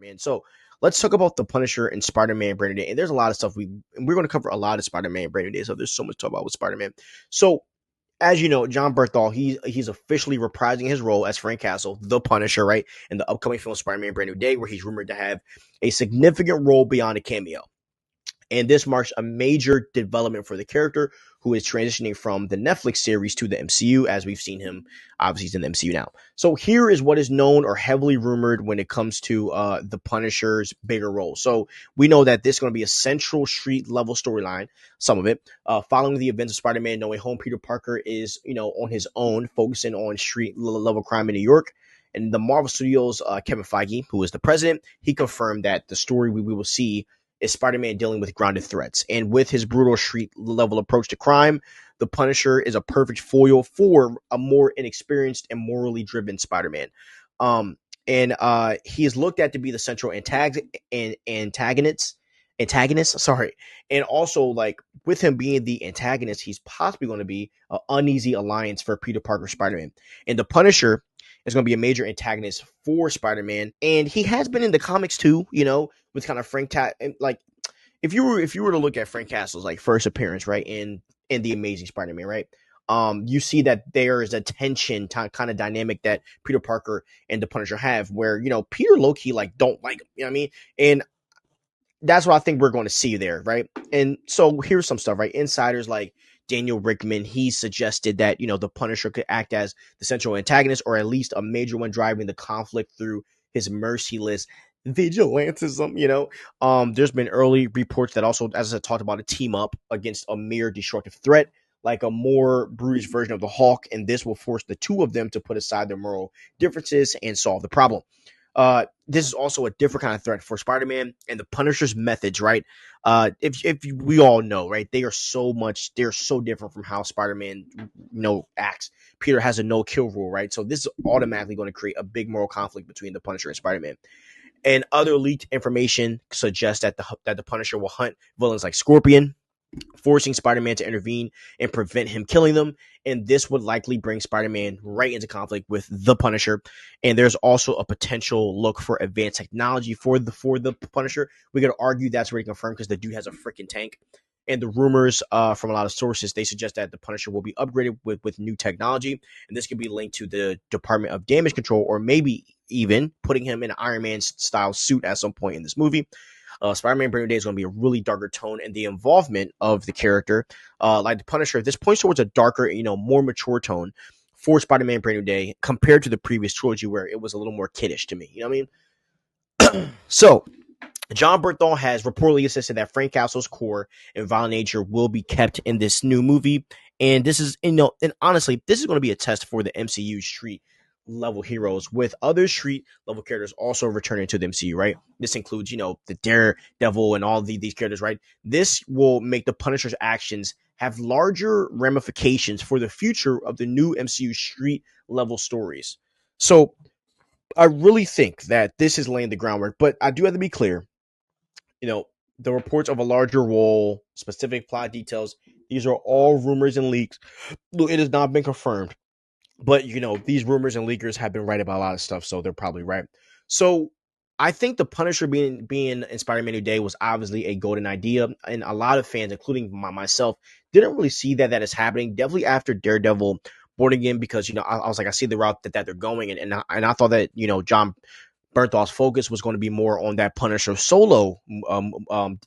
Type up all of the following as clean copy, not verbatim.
Spider-Man. So let's talk about the Punisher and Spider-Man brand new day. And there's a lot of stuff and we're going to cover a lot of Spider-Man brand new day. So there's so much to talk about with Spider-Man. So as you know, John Bernthal, he's officially reprising his role as Frank Castle, the Punisher, right, in the upcoming film Spider-Man Brand New Day, where he's rumored to have a significant role beyond a cameo. And this marks a major development for the character, who is transitioning from the Netflix series to the MCU, as we've seen him. Obviously, he's in the MCU now. So here is what is known or heavily rumored when it comes to the Punisher's bigger role. So we know that this is going to be a central street level storyline, some of it. Following the events of Spider-Man No Way Home, Peter Parker is, on his own, focusing on street level crime in New York. And the Marvel Studios, Kevin Feige, who is the president, he confirmed that the story we will see is Spider-Man dealing with grounded threats. And with his brutal street level approach to crime, the Punisher is a perfect foil for a more inexperienced and morally driven Spider-Man. And he is looked at to be the central antagonist, sorry. And also, like, with him being the antagonist, he's possibly going to be an uneasy alliance for Peter Parker Spider-Man. And the Punisher is going to be a major antagonist for Spider-Man, and he has been in the comics too, with kind of like, if you were to look at Frank Castle's like first appearance, right, in the Amazing Spider-Man, right, you see that there is a tension kind of dynamic that Peter Parker and the Punisher have, where Peter low-key like don't like him, you know what I mean, and that's what I think we're going to see there, right? And so here's some stuff, right? Insiders like Daniel Rickman, he suggested that, the Punisher could act as the central antagonist, or at least a major one driving the conflict through his merciless vigilantism, There's been early reports that also, as I talked about, a team up against a mere destructive threat, like a more brutish version of the Hulk, and this will force the two of them to put aside their moral differences and solve the problem. This is also a different kind of threat for Spider-Man and the Punisher's methods, right? If we all know, right, they're so different from how Spider-Man, acts. Peter has a no-kill rule, right? So this is automatically going to create a big moral conflict between the Punisher and Spider-Man. And other leaked information suggests that the Punisher will hunt villains like Scorpion, forcing Spider-Man to intervene and prevent him killing them. And this would likely bring Spider-Man right into conflict with the Punisher. And there's also a potential look for advanced technology for the Punisher. We could argue that's already confirmed because the dude has a freaking tank. And the rumors from a lot of sources, they suggest that the Punisher will be upgraded with new technology. And this could be linked to the Department of Damage Control, or maybe even putting him in an Iron Man style suit at some point in this movie. Spider-Man Brand New Day is going to be a really darker tone, and the involvement of the character, like the Punisher, this points towards a darker, more mature tone for Spider-Man Brand New Day compared to the previous trilogy, where it was a little more kiddish to me. You know what I mean? So John Bernthal has reportedly insisted that Frank Castle's core and violent nature will be kept in this new movie. And this is, and honestly, this is going to be a test for the MCU street level heroes, with other street level characters also returning to the MCU, right? This includes, the Daredevil and all these characters, right? This will make the Punisher's actions have larger ramifications for the future of the new MCU street level stories. So I really think that this is laying the groundwork, but I do have to be clear. The reports of a larger role, specific plot details, these are all rumors and leaks. It has not been confirmed. But, these rumors and leakers have been right about a lot of stuff, so they're probably right. So I think the Punisher being in Spider-Man New Day was obviously a golden idea, and a lot of fans, including myself, didn't really see that is happening. Definitely after Daredevil Born Again, because, I was like, I see the route that they're going, and I thought that, John Bernthal's focus was going to be more on that Punisher solo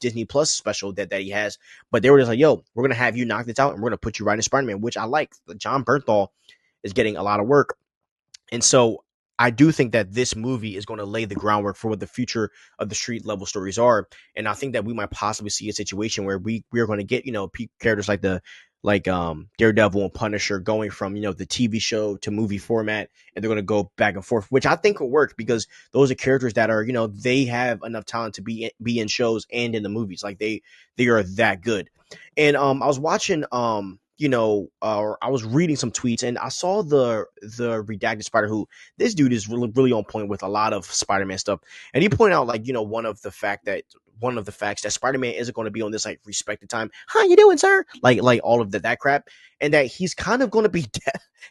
Disney Plus special that he has. But they were just like, yo, we're going to have you knock this out, and we're going to put you right in Spider-Man, which I like. John Bernthal is getting a lot of work. And so I do think that this movie is going to lay the groundwork for what the future of the street level stories are. And I think that we might possibly see a situation where we are going to get, characters like Daredevil and Punisher going from, the TV show to movie format, and they're going to go back and forth, which I think will work because those are characters that are, they have enough talent to be in shows and in the movies. Like they are that good. And I was watching or I was reading some tweets, and I saw the redacted Spider, who this dude is really, really on point with a lot of Spider-Man stuff. And he pointed out, like, one of the fact that one of the facts that Spider-Man isn't going to be on this like respected time. How you doing, sir? Like all of that crap, and that he's kind of going to be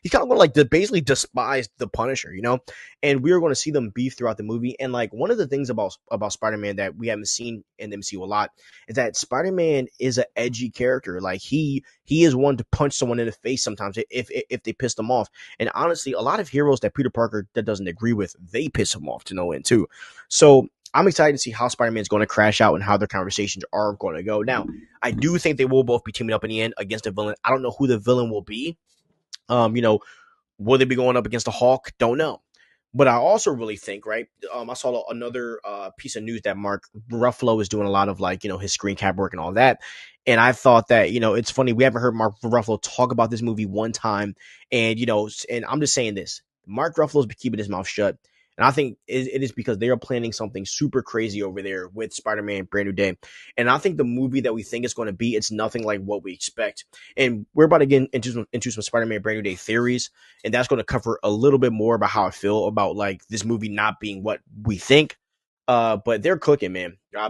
he's kind of going to like basically despise the Punisher, you know. And we're going to see them beef throughout the movie. And like one of the things about Spider-Man that we haven't seen in the MCU a lot is that Spider-Man is an edgy character. Like he is one to punch someone in the face sometimes if they piss them off. And honestly, a lot of heroes that Peter Parker that doesn't agree with, they piss him off to no end too. So I'm excited to see how Spider-Man is going to crash out and how their conversations are going to go. Now, I do think they will both be teaming up in the end against a villain. I don't know who the villain will be. You know, will they be going up against the Hulk? Don't know. But I also really think, right? I saw another piece of news that Mark Ruffalo is doing a lot of like, you know, his screen cap work and all that. And I thought that, you know, it's funny. We haven't heard Mark Ruffalo talk about this movie one time. And, you know, and I'm just saying this Mark Ruffalo's been keeping his mouth shut. And I think it is because they are planning something super crazy over there with Spider-Man Brand New Day. And I think the movie that we think it's going to be, it's nothing like what we expect. And we're about to get into some Spider-Man Brand New Day theories. And that's going to cover a little bit more about how I feel about like this movie not being what we think. But they're cooking, man.